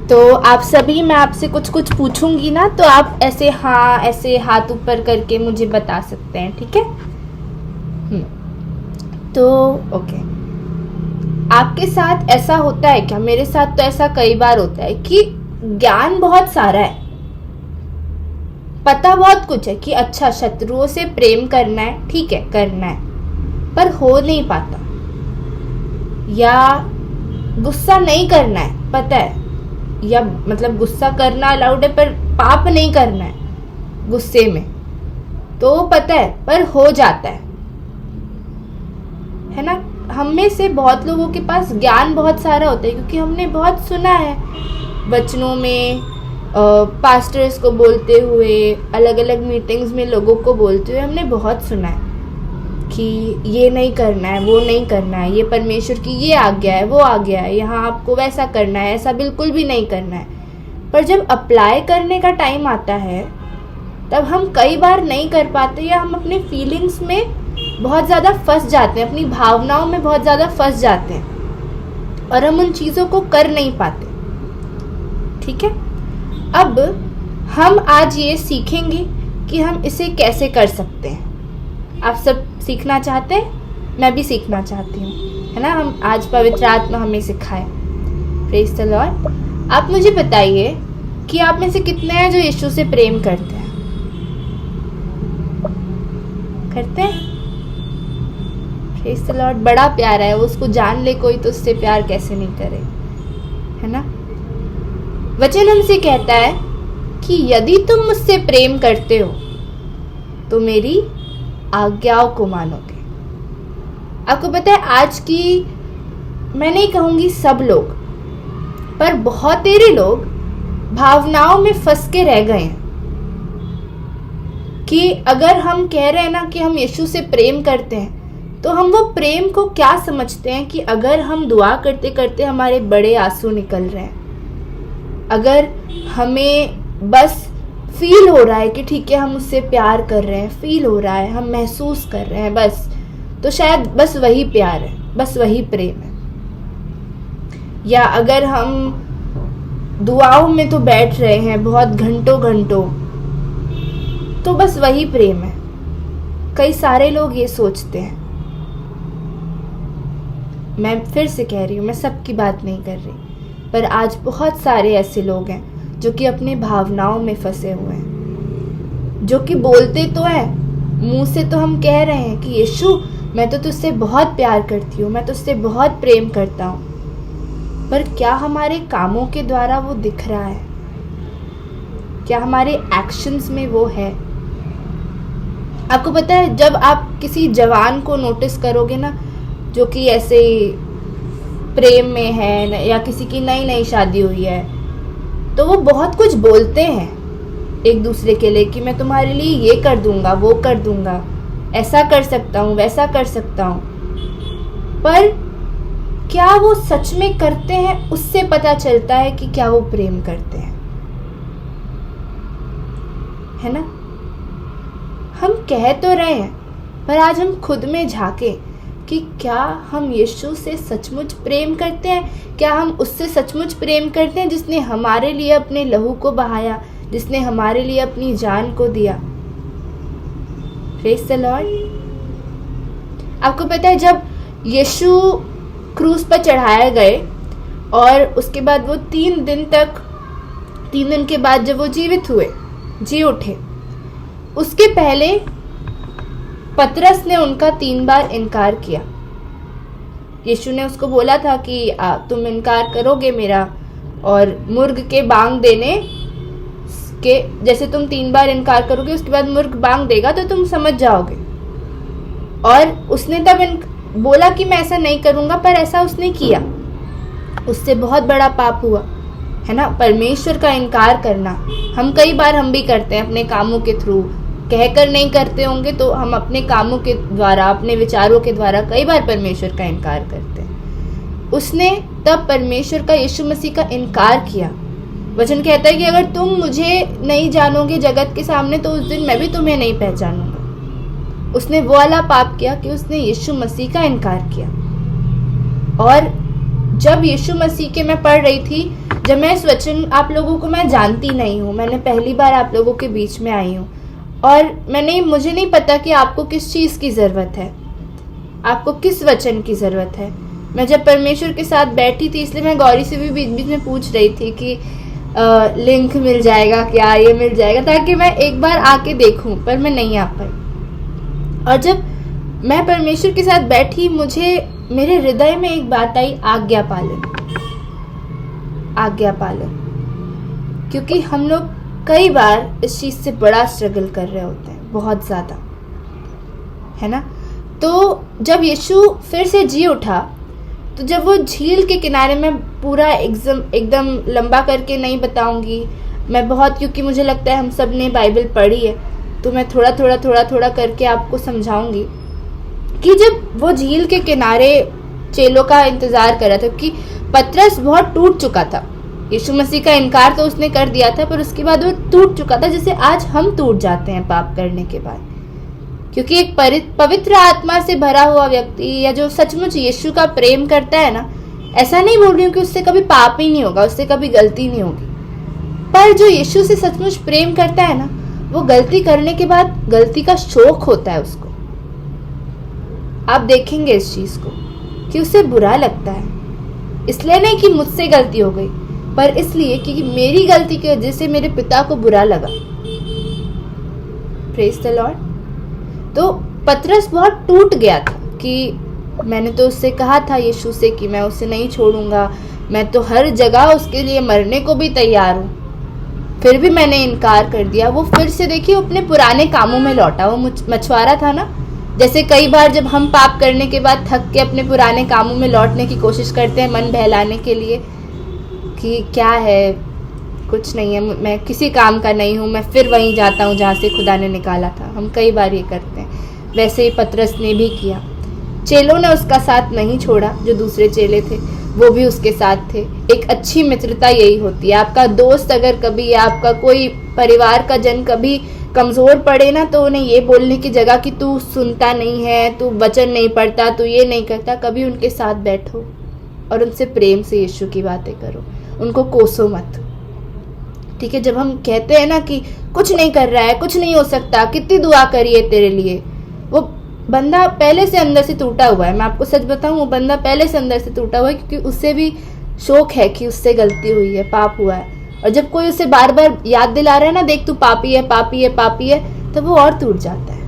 तो आप सभी, मैं आपसे कुछ कुछ पूछूंगी ना, तो आप ऐसे हाँ, ऐसे हाथ ऊपर करके मुझे बता सकते हैं, ठीक है? तो ओके, आपके साथ ऐसा होता है क्या? मेरे साथ तो ऐसा कई बार होता है कि ज्ञान बहुत सारा है, पता बहुत कुछ है कि अच्छा शत्रुओं से प्रेम करना है, ठीक है करना है, पर हो नहीं पाता। या गुस्सा नहीं करना है, पता है, या मतलब गुस्सा करना अलाउड है पर पाप नहीं करना है गुस्से में, तो पता है पर हो जाता है ना? हम में से बहुत लोगों के पास ज्ञान बहुत सारा होता है क्योंकि हमने बहुत सुना है वचनों में, पास्टर्स को बोलते हुए, अलग अलग मीटिंग्स में लोगों को बोलते हुए हमने बहुत सुना है कि ये नहीं करना है, वो नहीं करना है, ये परमेश्वर की ये आज्ञा है, वो आज्ञा है, यहाँ आपको वैसा करना है, ऐसा बिल्कुल भी नहीं करना है। पर जब अप्लाई करने का टाइम आता है तब हम कई बार नहीं कर पाते, या हम अपने फीलिंग्स में बहुत ज़्यादा फंस जाते हैं, अपनी भावनाओं में बहुत ज़्यादा फंस जाते हैं और हम उन चीज़ों को कर नहीं पाते। ठीक है, अब हम आज ये सीखेंगे कि हम इसे कैसे कर सकते हैं। आप सब सीखना चाहते हैं, मैं भी सीखना चाहती हूँ, है ना? हम आज पवित्र आत्मा हमें सिखाए। Praise the Lord. आप मुझे बताइए कि आप में से कितने हैं जो यीशु से प्रेम करते हैं? करते हैं? Praise the Lord. बड़ा प्यारा है, उसको जान ले कोई तो उससे प्यार कैसे नहीं करे, है ना? वचन हमसे कहता है कि यदि तुम मुझसे प्रेम करते हो तो मेरी आज्ञाओं को मानोगे। आपको पता है आज की, मैं नहीं कहूंगी सब लोग, पर बहुत तेरे लोग भावनाओं में फंस के रह गए हैं कि अगर हम कह रहे हैं ना कि हम यीशु से प्रेम करते हैं, तो हम वो प्रेम को क्या समझते हैं कि अगर हम दुआ करते करते हमारे बड़े आंसू निकल रहे हैं, अगर हमें बस फील हो रहा है कि ठीक है हम उससे प्यार कर रहे हैं, फील हो रहा है, हम महसूस कर रहे हैं बस, तो शायद बस वही प्यार है, बस वही प्रेम है। या अगर हम दुआओं में तो बैठ रहे हैं बहुत घंटों घंटों, तो बस वही प्रेम है। कई सारे लोग ये सोचते हैं। मैं फिर से कह रही हूँ, मैं सबकी बात नहीं कर रही, पर आज बहुत सारे ऐसे लोग हैं जो कि अपने भावनाओं में फंसे हुए हैं, जो कि बोलते तो हैं, मुंह से तो हम कह रहे हैं कि यीशु मैं तो तुझसे बहुत प्यार करती हूँ, मैं तुझसे बहुत प्रेम करता हूँ, पर क्या हमारे कामों के द्वारा वो दिख रहा है? क्या हमारे एक्शंस में वो है? आपको पता है जब आप किसी जवान को नोटिस करोगे ना, जो कि ऐसे प्रेम में है या किसी की नई नई शादी हुई है, तो वो बहुत कुछ बोलते हैं एक दूसरे के लिए कि मैं तुम्हारे लिए ये कर दूंगा, वो कर दूंगा, ऐसा कर सकता हूँ, वैसा कर सकता हूँ, पर क्या वो सच में करते हैं? उससे पता चलता है कि क्या वो प्रेम करते हैं, है ना? हम कह तो रहे हैं, पर आज हम खुद में झांके कि क्या हम यीशु से सचमुच प्रेम करते हैं? क्या हम उससे सचमुच प्रेम करते हैं जिसने हमारे लिए अपने लहू को बहाया, जिसने हमारे लिए अपनी जान को दिया? Praise the Lord. आपको पता है जब यीशु क्रूस पर चढ़ाए गए और उसके बाद वो 3 दिन के बाद जब वो जीवित हुए, जी उठे, उसके पहले पतरस ने उनका 3 बार इनकार किया। यीशु ने उसको बोला था कि तुम इनकार करोगे मेरा, और मुर्ग के बांग देने के जैसे तुम 3 बार इनकार करोगे, उसके बाद मुर्ग बांग देगा तो तुम समझ जाओगे। और उसने तब बोला कि मैं ऐसा नहीं करूंगा, पर ऐसा उसने किया। उससे बहुत बड़ा पाप हुआ, है ना? परमेश्वर का इनकार करना हम कई बार हम भी करते हैं अपने कामों के थ्रू। कहकर नहीं करते होंगे तो हम अपने कामों के द्वारा, अपने विचारों के द्वारा कई बार परमेश्वर का इनकार करते हैं। उसने तब परमेश्वर का, यीशु मसीह का इनकार किया। वचन कहता है कि अगर तुम मुझे नहीं जानोगे जगत के सामने, तो उस दिन मैं भी तुम्हें नहीं पहचानूंगा। उसने वो वाला पाप किया कि उसने यीशु मसीह का इनकार किया। और जब यीशु मसीह के, मैं पढ़ रही थी जब मैं इस वचन आप लोगों को मैं जानती नहीं हूँ, मैंने पहली बार आप लोगों के बीच में आई हूँ और मुझे नहीं पता कि आपको किस चीज़ की ज़रूरत है, आपको किस वचन की ज़रूरत है। मैं जब परमेश्वर के साथ बैठी थी, इसलिए मैं गौरी से भी बीच बीच में पूछ रही थी कि लिंक मिल जाएगा क्या, ये मिल जाएगा, ताकि मैं एक बार आके देखूं, पर मैं नहीं आ पाई। और जब मैं परमेश्वर के साथ बैठी, मेरे हृदय में एक बात आई, आज्ञा पालन, आज्ञा पालन। क्योंकि हम लोग कई बार इस चीज़ से बड़ा स्ट्रगल कर रहे होते हैं, बहुत ज़्यादा, है ना। तो जब यीशु फिर से जी उठा, तो जब वो झील के किनारे में, पूरा एकदम लंबा करके नहीं बताऊंगी मैं बहुत, क्योंकि मुझे लगता है हम सब ने बाइबल पढ़ी है, तो मैं थोड़ा थोड़ा करके आपको समझाऊंगी कि जब वो झील के किनारे चेलों का इंतज़ार कर रहा था, कि पतरस बहुत टूट चुका था, यीशु मसीह का इनकार तो उसने कर दिया था, पर उसके बाद वो टूट चुका था, जैसे आज हम टूट जाते हैं पाप करने के बाद। क्योंकि एक पवित्र आत्मा से भरा हुआ व्यक्ति, या जो सचमुच यीशु का प्रेम करता है ना, ऐसा नहीं बोल रही हूँ कि उससे कभी पाप ही नहीं होगा, उससे कभी गलती नहीं होगी, पर जो यीशु से सचमुच प्रेम करता है ना, वो गलती करने के बाद गलती का शौक होता है उसको। आप देखेंगे इस चीज को कि उसे बुरा लगता है, इसलिए नहीं कि मुझसे गलती हो गई, पर इसलिए कि मेरी गलती की वजह से मेरे पिता को बुरा लगा। Praise the Lord. तो पतरस बहुत टूट गया था कि मैंने तो उससे कहा था, यीशु से, कि मैं उसे नहीं छोड़ूंगा, मैं तो हर जगह उसके लिए मरने को भी तैयार हूँ, फिर भी मैंने इनकार कर दिया। वो फिर से देखिए अपने पुराने कामों में लौटा। वो मछुआरा था ना, जैसे कई बार जब हम पाप करने के बाद थक के अपने पुराने कामों में लौटने की कोशिश करते हैं, मन बहलाने के लिए कि क्या है, कुछ नहीं है, मैं किसी काम का नहीं हूँ, मैं फिर वहीं जाता हूँ जहाँ से खुदा ने निकाला था। हम कई बार ये करते हैं। वैसे ही पतरस ने भी किया। चेलों ने उसका साथ नहीं छोड़ा, जो दूसरे चेले थे वो भी उसके साथ थे। एक अच्छी मित्रता यही होती है। आपका दोस्त अगर कभी, आपका कोई परिवार का जन कभी कमज़ोर पड़े ना, तो उन्हें ये बोलने की जगह कि तू सुनता नहीं है, तू वचन नहीं पढ़ता, तू ये नहीं करता, कभी उनके साथ बैठो और उनसे प्रेम से यीशु की बातें करो, उनको कोसो मत। ठीक है। जब हम कहते हैं ना कि कुछ नहीं कर रहा है, कुछ नहीं हो सकता, कितनी दुआ करिए तेरे लिए, वो बंदा पहले से अंदर से टूटा हुआ है। मैं आपको सच बताऊं, वो बंदा पहले से अंदर से टूटा हुआ है, क्योंकि उससे भी शौक है कि उससे गलती हुई है, पाप हुआ है। और जब कोई उसे बार बार याद दिला रहा है ना, देख तू पापी है, पापी है, पापी है, तो वो और टूट जाता है।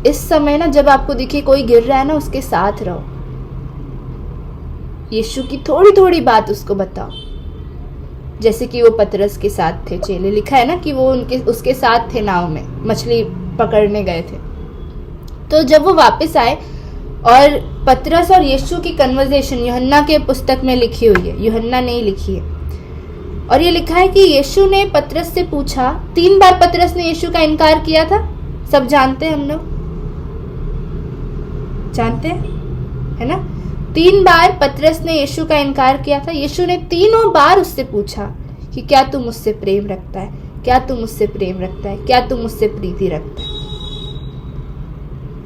इस समय ना, जब आपको दिखे कोई गिर रहा है ना, उसके साथ रहो, यीशु की थोड़ी थोड़ी बात उसको बताओ, जैसे कि वो पतरस के साथ थे चेले। लिखा है ना कि वो उसके साथ थे, नाव में मछली पकड़ने गए थे। तो जब वो वापस आए, और पतरस और यीशु की कन्वर्सेशन यूहन्ना के पुस्तक में लिखी हुई है, यूहन्ना ने ही लिखी है, और ये लिखा है कि यीशु ने पतरस से पूछा, 3 बार पतरस ने यीशु का इनकार किया था, सब जानते हैं, हम लोग जानते हैं, है ना। 3 बार पतरस ने यीशु का इनकार किया था। यीशु ने तीनों बार उससे पूछा कि क्या तू मुझसे प्रेम रखता है, क्या तू मुझसे प्रेम रखता है, क्या तू मुझसे प्रीति रखता है।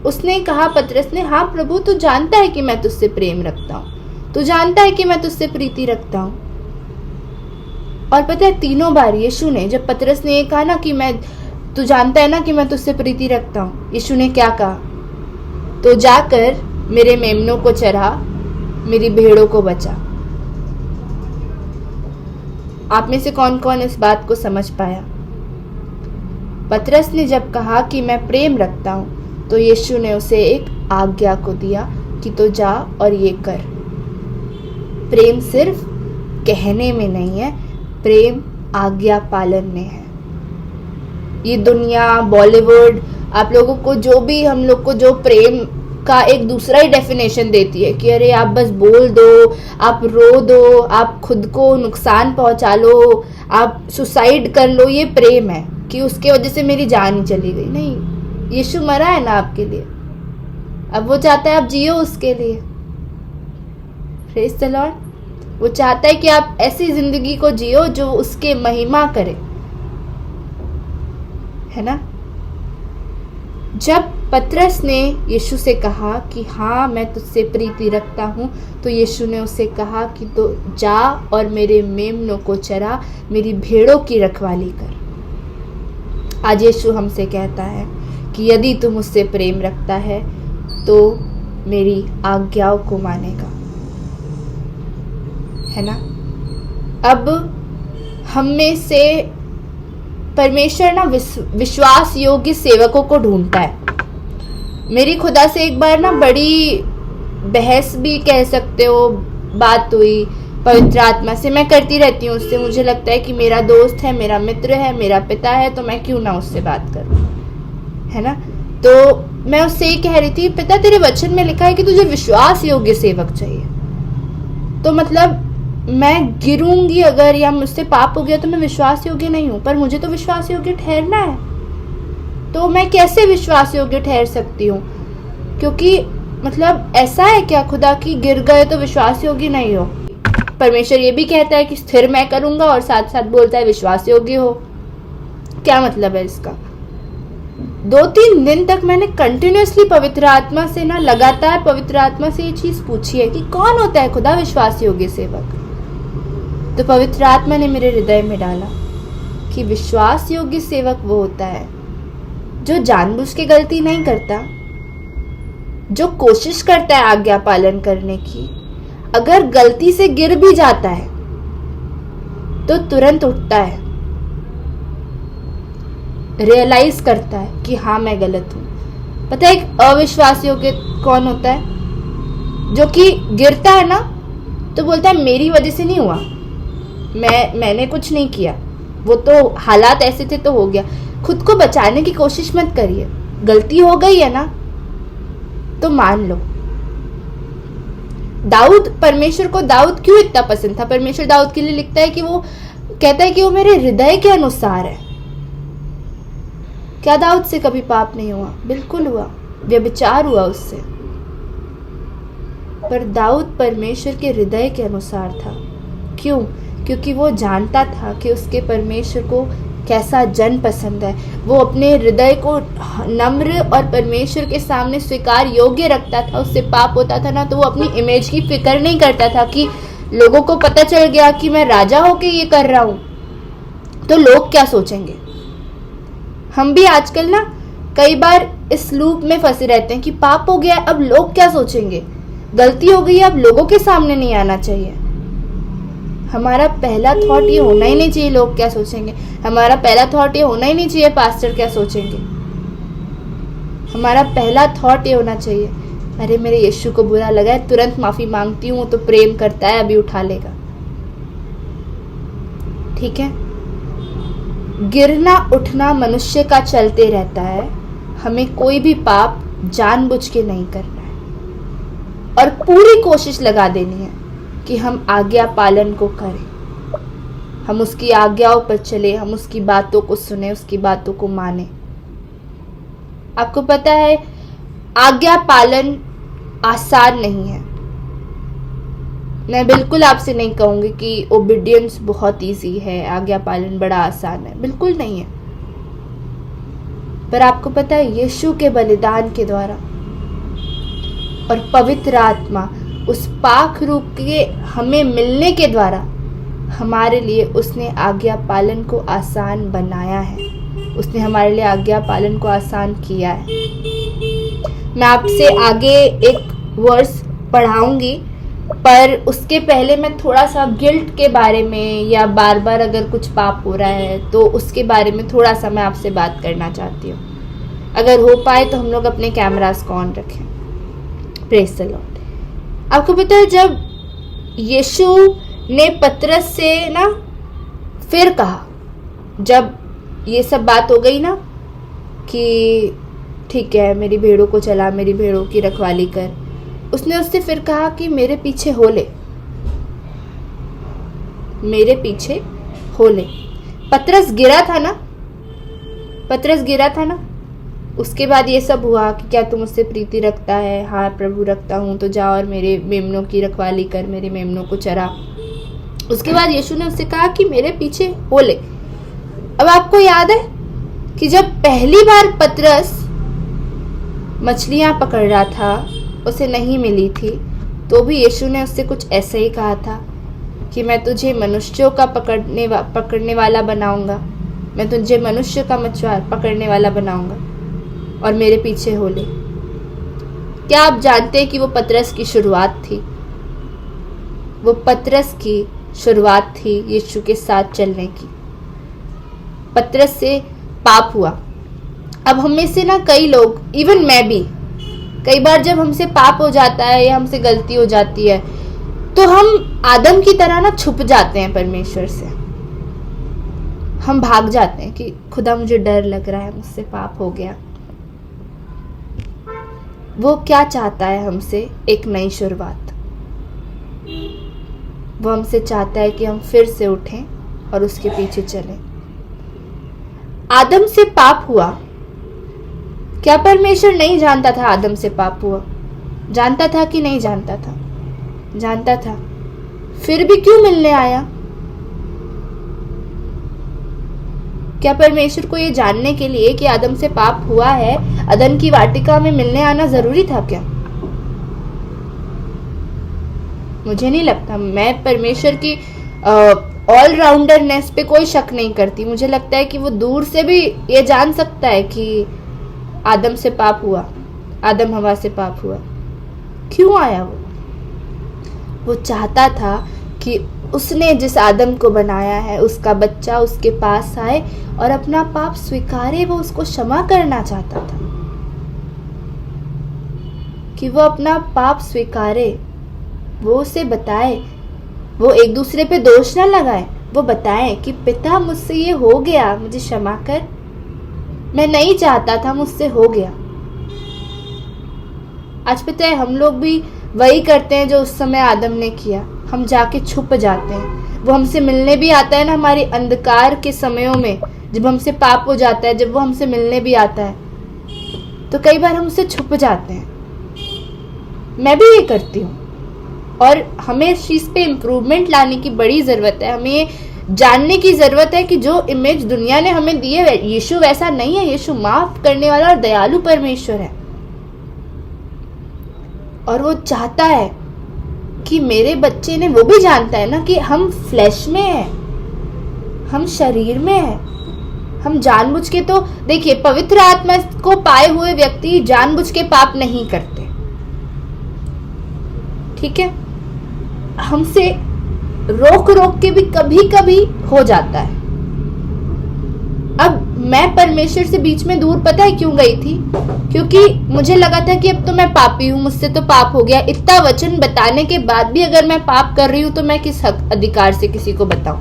उसने कहा, पतरस ने, हाँ प्रभु, तू जानता है कि मैं तुझसे प्रेम रखता हूँ, तू जानता है कि मैं तुझसे प्रीति रखता हूँ। और पता है, तीनों बार यीशु ने, जब पतरस ने ये कहा ना कि तू जानता है ना कि मैं तुझसे प्रीति रखता हूँ, यीशु ने क्या कहा, तो जाकर मेरे मेमनों को चरा, मेरी भेड़ों को बचा। आप में से कौन कौन इस बात को समझ पाया? पतरस ने जब कहा कि मैं प्रेम रखता हूं, तो यीशु ने उसे एक आज्ञा को दिया कि तो जा और ये कर। प्रेम सिर्फ कहने में नहीं है, प्रेम आज्ञा पालन में है। ये दुनिया, बॉलीवुड, आप लोगों को जो भी, हम लोग को जो प्रेम का एक दूसरा ही डेफिनेशन देती है कि अरे आप बस बोल दो, आप रो दो, आप खुद को नुकसान पहुंचा लो, आप सुसाइड कर लो, ये प्रेम है कि उसके वजह से मेरी जान ही चली गई। नहीं, यीशु मरा है ना आपके लिए, अब वो चाहता है आप जियो उसके लिए। Praise the Lord. वो चाहता है कि आप ऐसी जिंदगी को जियो जो उसके महिमा करे, है ना। जब पतरस ने यीशु से कहा कि हाँ, मैं तुझसे प्रीति रखता हूँ। तो यीशु ने उससे कहा कि तो जा और मेरे मेमनों को चरा, मेरी भेड़ों की रखवाली कर। आज यीशु हमसे कहता है कि यदि तू मुझसे प्रेम रखता है तो मेरी आज्ञाओं को मानेगा, है ना। अब हम में से परमेश्वर ना विश्वास योग्य सेवकों को ढूंढता है। मेरी खुदा से एक बार ना बड़ी बहस भी कह सकते हो बात हुई पवित्र आत्मा से। मैं करती रहती हूँ उससे, मुझे लगता है कि मेरा दोस्त है, मेरा मित्र है, मेरा पिता है, तो मैं क्यों ना उससे बात करूँ, है ना। तो मैं उससे ये कह रही थी, पिता तेरे वचन में लिखा है कि तुझे विश्वास योग्य सेवक चाहिए, तो मतलब मैं गिरूंगी अगर या मुझसे पाप हो गया तो मैं विश्वास योग्य नहीं हूँ, पर मुझे तो विश्वास योग्य ठहरना है, तो मैं कैसे विश्वास योग्य ठहर सकती हूँ? क्योंकि मतलब ऐसा है क्या खुदा की गिर गए तो विश्वास योग्य नहीं हो? परमेश्वर ये भी कहता है कि स्थिर मैं करूंगा और साथ साथ बोलता है विश्वास योग्य हो। क्या मतलब है इसका? 2-3 दिन तक मैंने कंटिन्यूअसली पवित्र आत्मा से ना लगातार पवित्र आत्मा से ये चीज पूछी है कि कौन होता है खुदा विश्वास योग्य सेवक। तो पवित्र आत्मा ने मेरे हृदय में डाला कि विश्वास योग्य सेवक वो होता है जो जानबूझ के गलती नहीं करता, जो कोशिश करता है आज्ञा पालन करने की, अगर गलती से गिर भी जाता है तो तुरंत उठता है, रियलाइज करता है कि हाँ मैं गलत हूं। पता है एक अविश्वास योग्य कौन होता है? जो कि गिरता है ना तो बोलता है मेरी वजह से नहीं हुआ, मैंने कुछ नहीं किया, वो तो हालात ऐसे थे तो हो गया। खुद को बचाने की कोशिश मत करिए, गलती हो गई है ना तो मान लो। परमेश्वर को दाऊद क्यों इतना पसंद था? परमेश्वर दाऊद के लिए लिखता है कि वो कहता है कि वो मेरे हृदय के अनुसार है। क्या दाऊद से कभी पाप नहीं हुआ? बिल्कुल हुआ, व्यभिचार हुआ उससे, पर दाऊद परमेश्वर के हृदय के अनुसार था। क्यों? क्योंकि वो जानता था कि उसके परमेश्वर को कैसा जन पसंद है। वो अपने हृदय को नम्र और परमेश्वर के सामने स्वीकार योग्य रखता था। उससे पाप होता था ना तो वो अपनी इमेज की फिक्र नहीं करता था कि लोगों को पता चल गया कि मैं राजा होके ये कर रहा हूं तो लोग क्या सोचेंगे। हम भी आजकल ना कई बार इस लूप में फंसे रहते हैं कि पाप हो गया अब लोग क्या सोचेंगे, गलती हो गई अब लोगों के सामने नहीं आना चाहिए। हमारा पहला थॉट ये होना ही नहीं चाहिए लोग क्या सोचेंगे। हमारा पहला थॉट ये होना ही नहीं चाहिए पास्टर क्या सोचेंगे। हमारा पहला थॉट ये होना चाहिए अरे मेरे यीशु को बुरा लगा है, तुरंत माफी मांगती हूँ, तो प्रेम करता है, अभी उठा लेगा। ठीक है, गिरना उठना मनुष्य का चलते रहता है। हमें कोई भी पाप जानबूझ के नहीं करना है और पूरी कोशिश लगा देनी है कि हम आज्ञा पालन को करें, हम उसकी आज्ञाओं पर चले, हम उसकी बातों को सुने, उसकी बातों को माने। आपको पता है आज्ञा पालन आसान नहीं है। मैं बिल्कुल आपसे नहीं कहूंगी कि ओबीडियंस बहुत इजी है, आज्ञा पालन बड़ा आसान है, बिल्कुल नहीं है। पर आपको पता है यीशु के बलिदान के द्वारा और पवित्र आत्मा उस पाक रूप के हमें मिलने के द्वारा हमारे लिए उसने आज्ञा पालन को आसान बनाया है। उसने हमारे लिए आज्ञा पालन को आसान किया है। मैं आपसे आगे एक वर्स पढ़ाऊंगी, पर उसके पहले मैं थोड़ा सा गिल्ट के बारे में या बार बार अगर कुछ पाप हो रहा है तो उसके बारे में थोड़ा सा मैं आपसे बात करना चाहती हूँ। अगर हो पाए तो हम लोग अपने कैमरास को ऑन रखें। Praise the Lord. आपको पता है जब यीशु ने पतरस से ना फिर कहा, जब ये सब बात हो गई ना कि ठीक है मेरी भेड़ों को चला, मेरी भेड़ों की रखवाली कर, उसने उससे फिर कहा कि मेरे पीछे हो ले, मेरे पीछे हो ले। पतरस गिरा था ना, पतरस गिरा था ना। उसके बाद ये सब हुआ कि क्या तुम मुझसे प्रीति रखता है? हाँ प्रभु रखता हूँ, तो जा और मेरे मेमनों की रखवाली कर, मेरे मेमनों को चरा। उसके बाद यीशु ने उससे कहा कि मेरे पीछे हो ले। अब आपको याद है कि जब पहली बार पतरस मछलियाँ पकड़ रहा था, उसे नहीं मिली थी, तो भी यीशु ने उससे कुछ ऐसा ही कहा था कि मैं तुझे मनुष्यों का पकड़ने वाला बनाऊंगा, मैं तुझे मनुष्य का मछुआरा पकड़ने वाला बनाऊंगा और मेरे पीछे हो ले। क्या आप जानते हैं कि वो पतरस की शुरुआत थी? वो पतरस की शुरुआत थी यीशु के साथ चलने की। पतरस से पाप हुआ। अब हम में से ना कई लोग, इवन मैं भी, कई बार जब हमसे पाप हो जाता है या हमसे गलती हो जाती है तो हम आदम की तरह ना छुप जाते हैं परमेश्वर से। हम भाग जाते हैं कि खुदा मुझे डर लग रहा है, मुझसे पाप हो गया। वो क्या चाहता है हमसे? एक नई शुरुआत। वो हमसे चाहता है कि हम फिर से उठें और उसके पीछे चलें। आदम से पाप हुआ। क्या परमेश्वर नहीं जानता था आदम से पाप हुआ? जानता था कि नहीं जानता था? जानता था। फिर भी क्यों मिलने आया? क्या परमेश्वर को ये जानने के लिए कि आदम से पाप हुआ है, अदन की वाटिका में मिलने आना जरूरी था क्या? मुझे नहीं लगता। मैं परमेश्वर की ऑलराउंडरनेस पे कोई शक नहीं करती। मुझे लगता है कि वो दूर से भी ये जान सकता है कि आदम से पाप हुआ, आदम हवा से पाप हुआ। क्यों आया वो चाहता था कि उसने जिस आदम को बनाया है उसका बच्चा उसके पास आए और अपना पाप स्वीकारे। वो उसको क्षमा करना चाहता था कि वो अपना पाप स्वीकारे, वो उसे बताए, वो एक दूसरे पे दोष ना लगाए, वो बताए कि पिता मुझसे ये हो गया, मुझे क्षमा कर, मैं नहीं चाहता था, मुझसे हो गया। आज पता है हम लोग भी वही करते हैं जो उस समय आदम ने किया। हम जाके छुप जाते हैं। वो हमसे मिलने भी आता है ना हमारी अंधकार के समयों में, जब हमसे पाप हो जाता है, जब वो हमसे मिलने भी आता है तो कई बार हम उससे छुप जाते हैं। मैं भी ये करती हूँ और हमें इस चीज़ पे इम्प्रूवमेंट लाने की बड़ी ज़रूरत है। हमें जानने की ज़रूरत है कि जो इमेज दुनिया ने हमें दी है यीशु वैसा नहीं है। यीशु माफ़ करने वाला और दयालु परमेश्वर है और वो चाहता है कि मेरे बच्चे ने, वो भी जानता है ना कि हम फ्लैश में हैं, हम शरीर में हैं। हम जानबूझ के, तो देखिए पवित्र आत्मा को पाए हुए व्यक्ति जानबूझ के पाप नहीं करते, ठीक है? हमसे रोक रोक के भी कभी कभी हो जाता है। अब मैं परमेश्वर से बीच में दूर पता है क्यों गई थी? क्योंकि मुझे लगा था कि अब तो मैं पापी हूँ, मुझसे तो पाप हो गया। इतना वचन बताने के बाद भी अगर मैं पाप कर रही हूँ तो मैं किस हक अधिकार से किसी को बताऊं?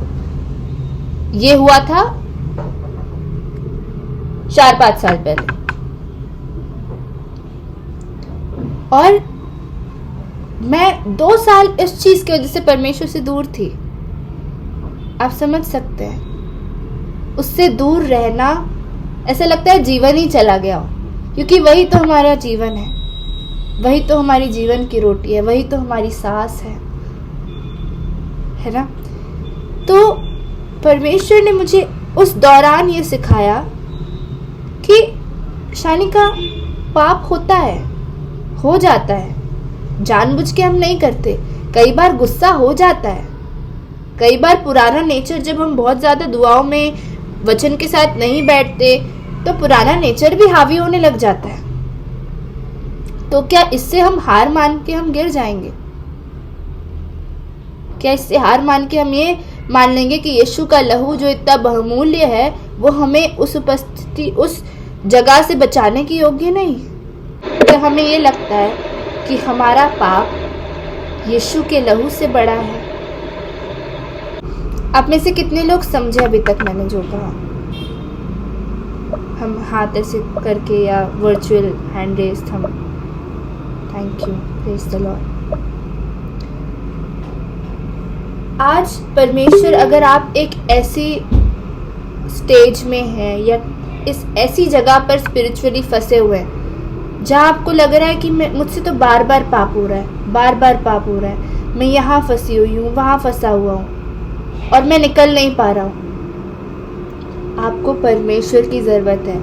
ये हुआ था 4-5 साल पहले। और मैं 2 साल इस चीज की वजह से परमेश्वर से दूर थी। आप समझ सकते हैं, उससे दूर रहना ऐसा लगता है जीवन ही चला गया हो, क्योंकि वही तो हमारा जीवन है, वही तो हमारी जीवन की रोटी है, वही तो हमारी सांस है ना? तो परमेश्वर ने मुझे उस दौरान ये सिखाया कि शानिका, पाप होता है, हो जाता है, जानबूझ के हम नहीं करते। कई बार गुस्सा हो जाता है, कई बार पुराना नेचर, जब हम बहुत ज़्यादा दुआओं में वचन के साथ नहीं बैठते तो पुराना नेचर भी हावी होने लग जाता है। तो क्या इससे हम हार मान के हम गिर जाएंगे? क्या इससे हार मान के हम ये मान लेंगे कि यीशु का लहू जो इतना बहुमूल्य है वो हमें उस उपस्थिति, उस जगह से बचाने की योग्य नहीं? क्या हमें ये लगता है कि हमारा पाप यीशु के लहू से बड़ा है? आप में से कितने लोग समझे अभी तक मैंने जो कहा? हम हाथ ऐसे करके या वर्चुअल हैंड रेस्ट, हम thank you, praise the Lord. आज परमेश्वर, अगर आप एक ऐसी स्टेज में हैं या इस ऐसी जगह पर स्पिरिचुअली फंसे हुए हैं जहाँ आपको लग रहा है कि मुझसे तो बार बार पाप हो रहा है, बार बार पाप हो रहा है, मैं यहाँ फंसी हुई हूँ, वहाँ फंसा हुआ हूँ और मैं निकल नहीं पा रहा हूँ, आपको परमेश्वर की ज़रूरत है।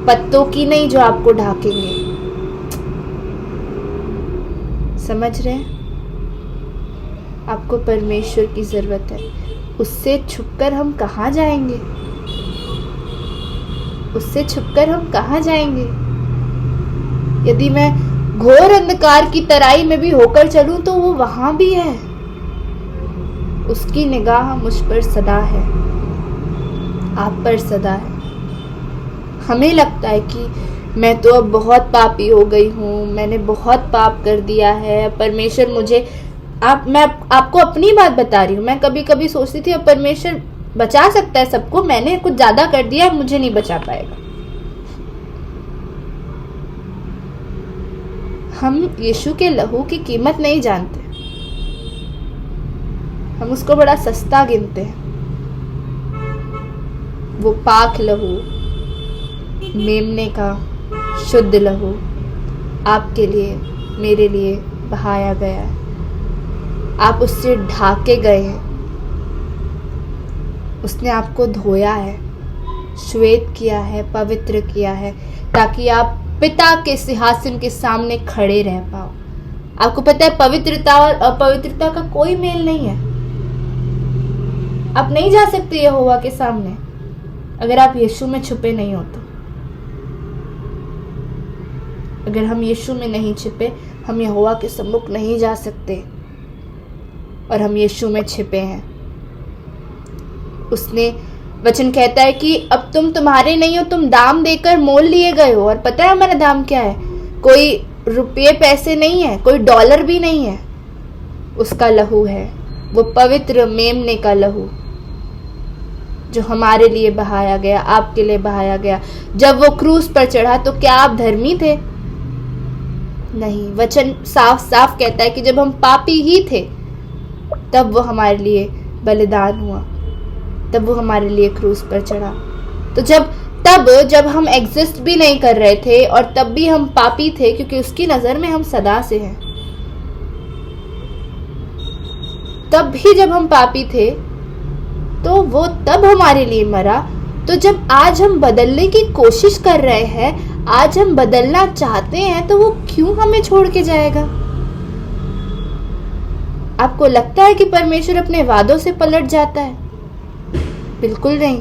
पत्तों की नहीं जो आपको ढाकेंगे। समझ रहे हैं? आपको परमेश्वर की जरूरत है। उससे छुपकर हम कहाँ जाएंगे? उससे छुपकर हम कहाँ जाएंगे? यदि मैं घोर अंधकार की तराई में भी होकर चलूं तो वो वहां भी है। उसकी निगाह मुझ पर सदा है, आप पर सदा है। हमें लगता है कि मैं तो अब बहुत पापी हो गई हूँ, मैंने बहुत पाप कर दिया है, परमेश्वर मुझे मैं आपको अपनी बात बता रही हूँ। मैं कभी कभी सोचती थी अब परमेश्वर बचा सकता है सबको, मैंने कुछ ज्यादा कर दिया, मुझे नहीं बचा पाएगा। हम यीशु के लहू की कीमत नहीं जानते, हम उसको बड़ा सस्ता गिनते हैं। वो पाक लहू, मेमने का शुद्ध लहू आपके लिए, मेरे लिए बहाया गया है। आप उससे ढाके गए हैं, उसने आपको धोया है, श्वेत किया है, पवित्र किया है, ताकि आप पिता के सिंहासन के सामने खड़े रह पाओ। आपको पता है पवित्रता और अपवित्रता का कोई मेल नहीं है। आप नहीं जा सकते यहोवा के सामने अगर आप यीशु में छुपे नहीं हो तो। अगर हम यीशु में नहीं छिपे, हम यहोवा के सम्मुख नहीं जा सकते। और हम यीशु में छिपे हैं। उसने वचन कहता है कि अब तुम तुम्हारे नहीं हो, तुम दाम देकर मोल लिए गए हो। और पता है हमारा दाम क्या है? कोई रुपये पैसे नहीं है, कोई डॉलर भी नहीं है, उसका लहू है। वो पवित्र मेमने का लहू जो हमारे लिए बहाया गया, आपके लिए बहाया गया। जब वो क्रूस पर चढ़ा तो क्या आप धर्मी थे? नहीं। वचन साफ साफ कहता है कि जब हम पापी ही थे तब वो हमारे लिए बलिदान हुआ, तब वो हमारे लिए क्रूस पर चढ़ा। तो जब हम एग्जिस्ट भी नहीं कर रहे थे और तब भी हम पापी थे, क्योंकि उसकी नजर में हम सदा से हैं, तब भी जब हम पापी थे तो वो तब हमारे लिए मरा। तो जब आज हम बदलने की कोशिश कर रहे हैं, आज हम बदलना चाहते हैं, तो वो क्यों हमें छोड़ के जाएगा? आपको लगता है कि परमेश्वर अपने वादों से पलट जाता है? बिल्कुल नहीं।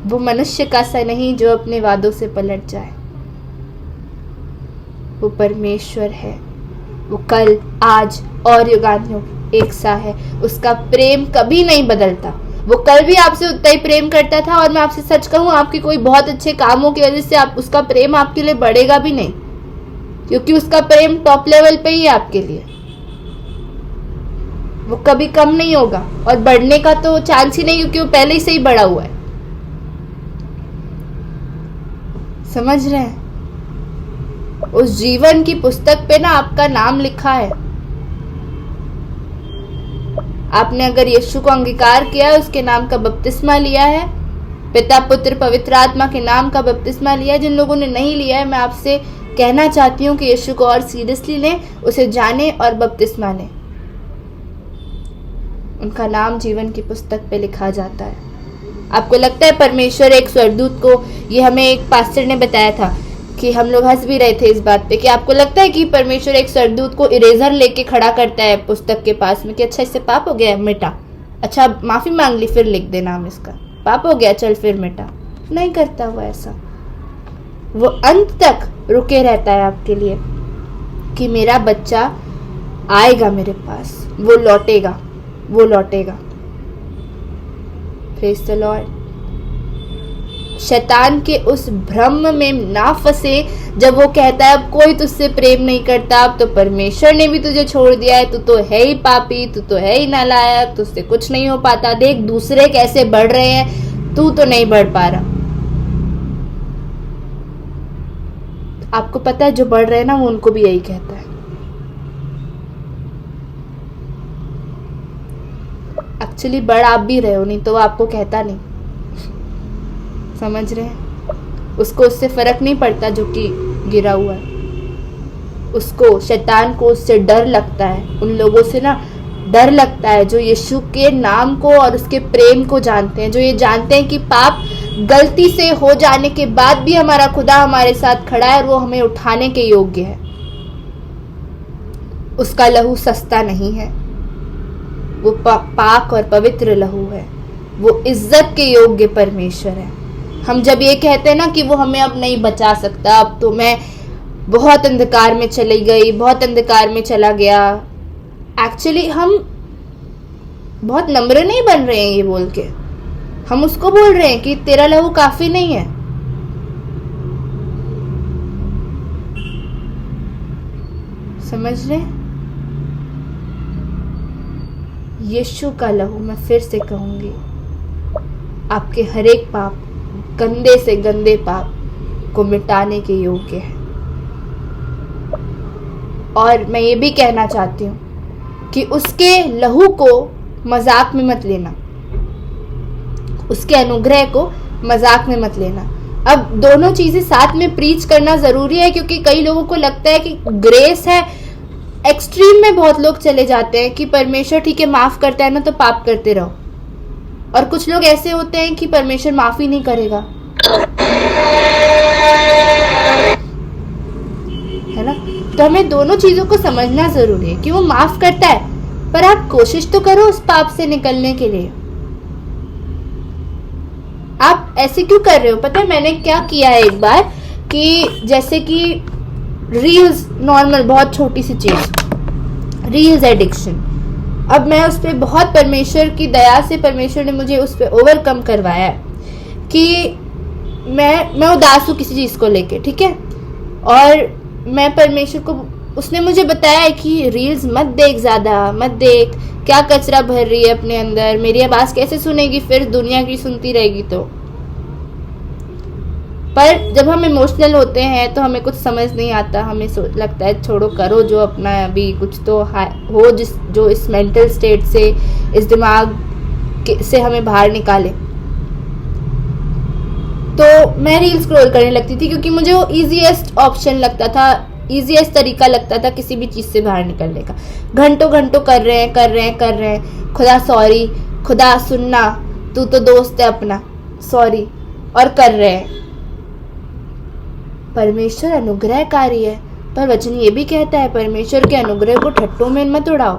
वो मनुष्य का सा नहीं जो अपने वादों से पलट जाए। वो परमेश्वर है, वो कल, आज और युगानुयुग एक सा है। उसका प्रेम कभी नहीं बदलता। वो कल भी आपसे उतना ही प्रेम करता था, और मैं आपसे सच कहूं, आपके कोई बहुत अच्छे कामों की वजह से उसका प्रेम आपके लिए बढ़ेगा भी नहीं, क्योंकि उसका प्रेम टॉप लेवल पे ही है आपके लिए। वो कभी कम नहीं होगा, और बढ़ने का तो चांस ही नहीं, क्योंकि वो पहले ही से ही बढ़ा हुआ है। समझ रहे हैं? उस जीवन की पुस्तक पे ना आपका नाम लिखा है। आपने अगर यीशु को अंगीकार किया है, उसके नाम का बपतिस्मा लिया है, पिता पुत्र पवित्र आत्मा के नाम का बपतिस्मा लिया है। जिन लोगों ने नहीं लिया है, मैं आपसे कहना चाहती हूँ कि यीशु को और सीरियसली लें, उसे जाने और बपतिस्मा लें। उनका नाम जीवन की पुस्तक पे लिखा जाता है। आपको लगता है परमेश्वर एक स्वर्गदूत को, ये हमें एक पास्टर ने बताया था कि हम लोग हंस भी रहे थे इस बात पे, कि आपको लगता है कि परमेश्वर एक स्वर्गदूत को इरेजर लेके खड़ा करता है पुस्तक के पास में कि अच्छा इससे पाप हो गया, मिटा, अच्छा माफी मांग ली, फिर लिख दे नाम इसका, पाप हो गया, चल फिर मिटा। नहीं करता हुआ ऐसा। वो अंत तक रुके रहता है आपके लिए कि मेरा बच्चा आएगा मेरे पास, वो लौटेगा, वो लौटेगा। Praise the Lord. शैतान के उस भ्रम में ना फंसे जब वो कहता है अब कोई तुझसे प्रेम नहीं करता, अब तो परमेश्वर ने भी तुझे छोड़ दिया है, तू तो है ही पापी, तू तो है ही नालायक, तुझसे कुछ नहीं हो पाता, देख दूसरे कैसे बढ़ रहे हैं, तू तो नहीं बढ़ पा रहा। आपको पता है जो बढ़ रहे हैं ना, वो उनको भी यही कहता है। एक्चुअली बढ़ आप भी रहे हो, नहीं तो वो आपको कहता नहीं। समझ रहे हैं? उसको उससे फर्क नहीं पड़ता जो कि गिरा हुआ है। उसको, शैतान को उससे डर लगता है। उन लोगों से ना डर लगता है जो यीशु के नाम को और उसके प्रेम को जानते हैं, जो ये जानते हैं कि पाप गलती से हो जाने के बाद भी हमारा खुदा हमारे साथ खड़ा है और वो हमें उठाने के योग्य है। उसका लहू सस्ता नहीं है, वो पाक और पवित्र लहू है, वो इज्जत के योग्य परमेश्वर है। हम जब ये कहते हैं ना कि वो हमें अब नहीं बचा सकता, अब तो मैं बहुत अंधकार में चली गई, बहुत अंधकार में चला गया, एक्चुअली हम बहुत नम्र नहीं बन रहे हैं ये बोल के। हम उसको बोल रहे हैं कि तेरा लहू काफी नहीं है। समझ रहे? यीशु का लहू, मैं फिर से कहूंगी, आपके हर एक पाप, गंदे से गंदे पाप को मिटाने के योग्य है। और मैं ये भी कहना चाहती हूँ कि उसके लहू को मजाक में मत लेना, उसके अनुग्रह को मजाक में मत लेना। अब दोनों चीजें साथ में प्रीच करना जरूरी है, क्योंकि कई लोगों को लगता है कि ग्रेस है, एक्सट्रीम में बहुत लोग चले जाते हैं कि परमेश्वर ठीक है माफ करता है ना तो पाप करते रहो, और कुछ लोग ऐसे होते हैं कि परमेश्वर माफ ही नहीं करेगा, है ना। तो हमें दोनों चीजों को समझना जरूरी है कि वो माफ करता है, पर आप कोशिश तो करो उस पाप से निकलने के लिए। आप ऐसे क्यों कर रहे हो? पता है मैंने क्या किया है एक बार, कि जैसे कि रील्स, नॉर्मल बहुत छोटी सी चीज, रील्स एडिक्शन, अब मैं उस पर बहुत, परमेश्वर की दया से परमेश्वर ने मुझे उस पर ओवरकम करवाया कि मैं उदास हूँ किसी चीज को लेके, ठीक है, और मैं परमेश्वर को, उसने मुझे बताया कि रील्स मत देख, ज्यादा मत देख, क्या कचरा भर रही है अपने अंदर, मेरी आवाज कैसे सुनेगी, फिर दुनिया की सुनती रहेगी तो। पर जब हम इमोशनल होते हैं तो हमें कुछ समझ नहीं आता, हमें लगता है छोड़ो, करो जो अपना, अभी कुछ तो हो जो इस मेंटल स्टेट से, इस दिमाग से हमें बाहर निकाले। तो मैं रील स्क्रॉल करने लगती थी, क्योंकि मुझे वो इजीएस्ट ऑप्शन लगता था, इजीएस्ट तरीका लगता था किसी भी चीज से बाहर निकलने का। घंटों घंटों कर रहे हैं, खुदा सॉरी, खुदा सुनना, तू तो दोस्त है अपना, सॉरी, और कर रहे हैं। परमेश्वर अनुग्रहकारी है, पर वचन ये भी कहता है परमेश्वर के अनुग्रह को ठट्टों में मत उड़ाओ।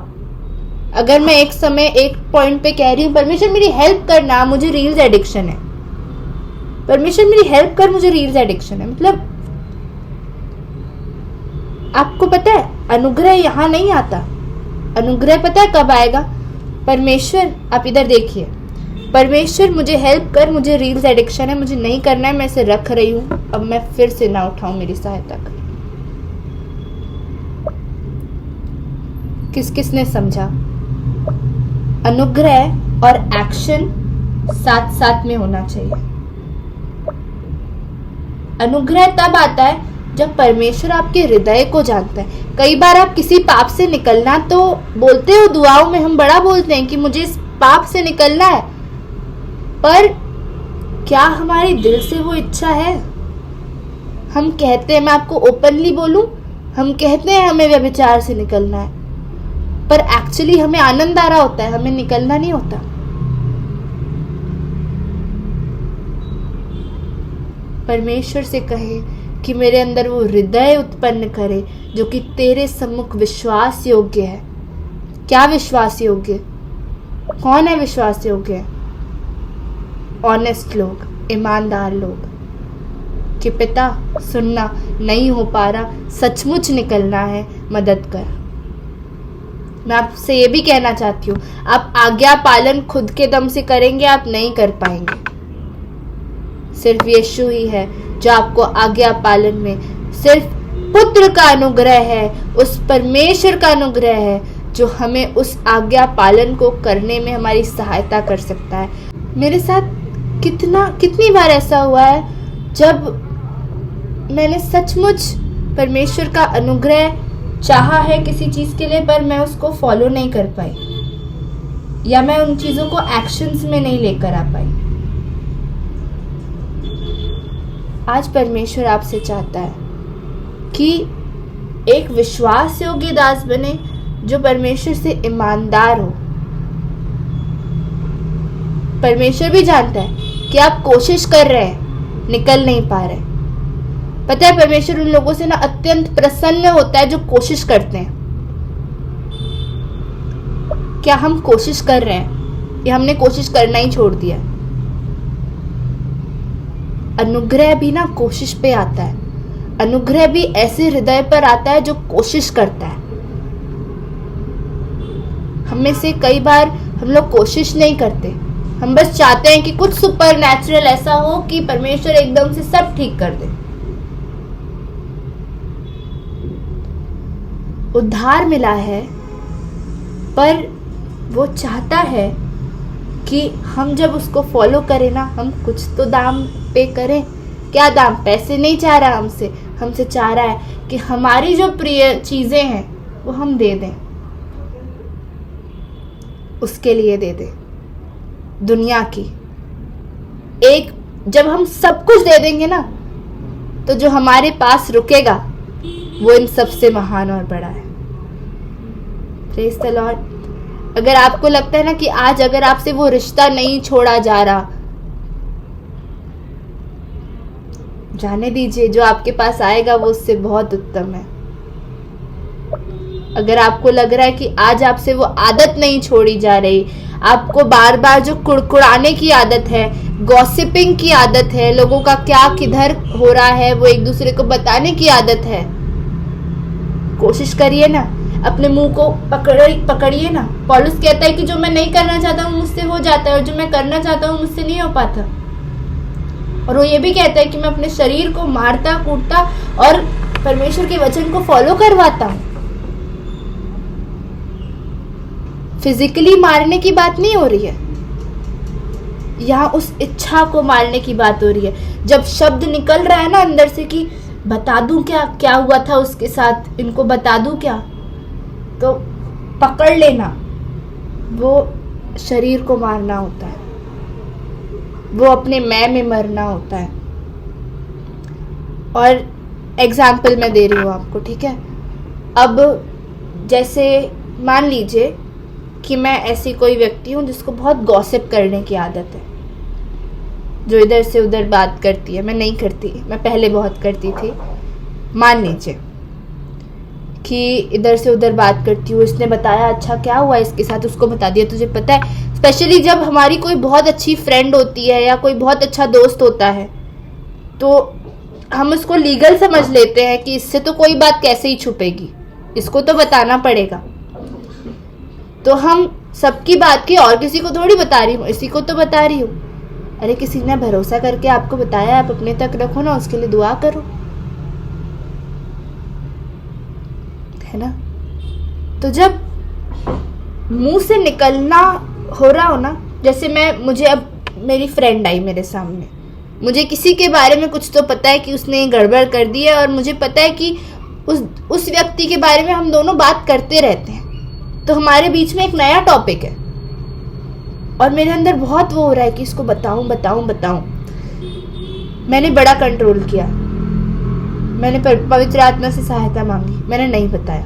अगर मैं एक समय एक पॉइंट पे कह रही हूँ परमेश्वर मेरी हेल्प करना, मुझे रील्स एडिक्शन है, परमेश्वर मेरी हेल्प कर, मुझे रील्स एडिक्शन है, मतलब आपको पता है अनुग्रह यहाँ नहीं आता। अनुग्रह पता है कब आएगा? परमेश्वर, आप इधर देखिए, परमेश्वर मुझे हेल्प कर, मुझे रील्स एडिक्शन है, मुझे नहीं करना है, मैं इसे रख रही हूँ, अब मैं फिर से ना उठाऊं, मेरी सहायता कर। किसने समझा? अनुग्रह और एक्शन साथ साथ में होना चाहिए। अनुग्रह तब आता है जब परमेश्वर आपके हृदय को जानता है। कई बार आप किसी पाप से निकलना तो बोलते हो, दुआओं में हम बड़ा बोलते हैं कि मुझे इस पाप से निकलना है, पर क्या हमारे दिल से वो इच्छा है? हम कहते हैं, मैं आपको ओपनली बोलूं, हम कहते हैं हमें व्यभिचार से निकलना है, पर एक्चुअली हमें आनंद आ रहा होता है, हमें निकलना नहीं होता। परमेश्वर से कहे कि मेरे अंदर वो हृदय उत्पन्न करे जो कि तेरे सम्मुख विश्वास योग्य है। क्या विश्वास योग्य? कौन है विश्वास योग्य? ऑनेस्ट लोग, ईमानदार लोग, कि पिता सुनना नहीं हो पा रहा, सचमुच निकलना है, मदद कर। मैं आपसे ये भी कहना चाहती हूँ, आप आज्ञा पालन खुद के दम से करेंगे, आप नहीं कर पाएंगे। सिर्फ यीशु ही है जो आपको आज्ञा पालन में, सिर्फ पुत्र का अनुग्रह है, उस परमेश्वर का अनुग्रह है जो हमें उस आज्ञा पालन को करने में हमारी सहायता कर सकता है। मेरे साथ कितनी बार ऐसा हुआ है जब मैंने सचमुच परमेश्वर का अनुग्रह चाहा है किसी चीज के लिए, पर मैं उसको फॉलो नहीं कर पाई, या मैं उन चीजों को एक्शंस में नहीं लेकर आ पाई। आज परमेश्वर आपसे चाहता है कि एक विश्वास योग्य दास बने जो परमेश्वर से ईमानदार हो। परमेश्वर भी जानता है कि आप कोशिश कर रहे हैं, निकल नहीं पा रहे। पता है परमेश्वर उन लोगों से ना अत्यंत प्रसन्न होता है जो कोशिश करते हैं। क्या हम कोशिश कर रहे हैं या हमने कोशिश करना ही छोड़ दिया? अनुग्रह भी ना कोशिश पे आता है। अनुग्रह भी ऐसे हृदय पर आता है जो कोशिश करता है। हम में से कई बार हम लोग कोशिश नहीं करते, हम बस चाहते हैं कि कुछ सुपर नेचुरल ऐसा हो कि परमेश्वर एकदम से सब ठीक कर दे। उद्धार मिला है, पर वो चाहता है कि हम जब उसको फॉलो करें ना, हम कुछ तो दाम पे करें। क्या दाम? पैसे नहीं चाह रहा हमसे चाह रहा है कि हमारी जो प्रिय चीजें हैं वो हम दे दें, उसके लिए दे दें। दुनिया की एक, जब हम सब कुछ दे देंगे ना, तो जो हमारे पास रुकेगा वो इन सबसे महान और बड़ा है। Praise the Lord. अगर आपको लगता है ना कि आज अगर आपसे वो रिश्ता नहीं छोड़ा जा रहा, जाने दीजिए, जो आपके पास आएगा वो उससे बहुत उत्तम है। अगर आपको लग रहा है कि आज आपसे वो आदत नहीं छोड़ी जा रही, आपको बार बार जो कुड़कुड़ाने की आदत है, गॉसिपिंग की आदत है, लोगों का क्या किधर हो रहा है वो एक दूसरे को बताने की आदत है, कोशिश करिए ना, अपने मुंह को पकड़िए ना। पौलुस कहता है कि जो मैं नहीं करना चाहता हूँ मुझसे हो जाता है, और जो मैं करना चाहता हूँ मुझसे नहीं हो पाता। और वो ये भी कहता है कि मैं अपने शरीर को मारता कूटता और परमेश्वर के वचन को फॉलो करवाता हूँ। फिजिकली मारने की बात नहीं हो रही है यहाँ, उस इच्छा को मारने की बात हो रही है। जब शब्द निकल रहा है ना अंदर से कि बता दूं क्या हुआ था उसके साथ, इनको बता दूं क्या, तो पकड़ लेना, वो शरीर को मारना होता है, वो अपने मैं में मरना होता है। और एग्जाम्पल मैं दे रही हूँ आपको, ठीक है। अब जैसे मान लीजिए कि मैं ऐसी कोई व्यक्ति हूँ जिसको बहुत गॉसिप करने की आदत है, जो इधर से उधर बात करती है। मैं नहीं करती, मैं पहले बहुत करती थी। मान लीजिए कि इधर से उधर बात करती हूँ, इसने बताया अच्छा क्या हुआ इसके साथ, उसको बता दिया। तुझे पता है, स्पेशली जब हमारी कोई बहुत अच्छी फ्रेंड होती है या कोई बहुत अच्छा दोस्त होता है, तो हम उसको लीगल समझ लेते हैं कि इससे तो कोई बात कैसे ही छुपेगी, इसको तो बताना पड़ेगा। तो हम सबकी बात की और किसी को थोड़ी बता रही हूँ, इसी को तो बता रही हूँ। अरे किसी ने भरोसा करके आपको बताया, आप अपने तक रखो ना, उसके लिए दुआ करो, है ना। तो जब मुंह से निकलना हो रहा हो ना, जैसे मुझे अब मेरी फ्रेंड आई मेरे सामने, मुझे किसी के बारे में कुछ तो पता है कि उसने गड़बड़ कर दी है, और मुझे पता है कि उस व्यक्ति के बारे में हम दोनों बात करते रहते हैं, तो हमारे बीच में एक नया टॉपिक है और मेरे अंदर बहुत वो हो रहा है कि इसको बताऊं। मैंने बड़ा कंट्रोल किया, मैंने पवित्र आत्मा से सहायता मांगी, मैंने नहीं बताया।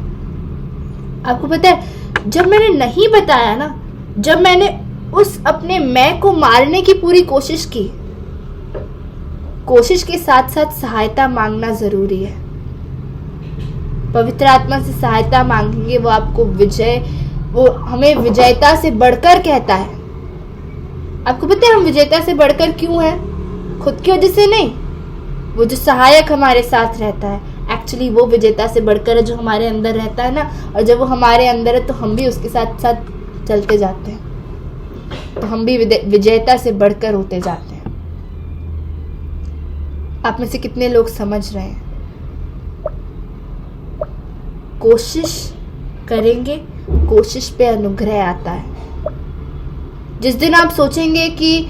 आपको पता है, जब मैंने नहीं बताया ना, जब मैंने उस अपने मैं को मारने की पूरी कोशिश की, कोशिश के साथ साथ सहायता मांगना जरूरी है। पवित्र आत्मा से सहायता मांगेंगे, वो आपको वो हमें विजयता से बढ़कर कहता है। आपको पता है हम विजेता से बढ़कर क्यों है? खुद की वजह से नहीं, वो जो सहायक हमारे साथ रहता है, एक्चुअली वो विजेता से बढ़कर है, जो हमारे अंदर रहता है ना। और जब वो हमारे अंदर है तो हम भी उसके साथ साथ चलते जाते हैं, तो हम भी विजेता से बढ़कर होते जाते हैं। आप में से कितने लोग समझ रहे हैं? कोशिश करेंगे, कोशिश पे अनुग्रह आता है। जिस दिन आप सोचेंगे कि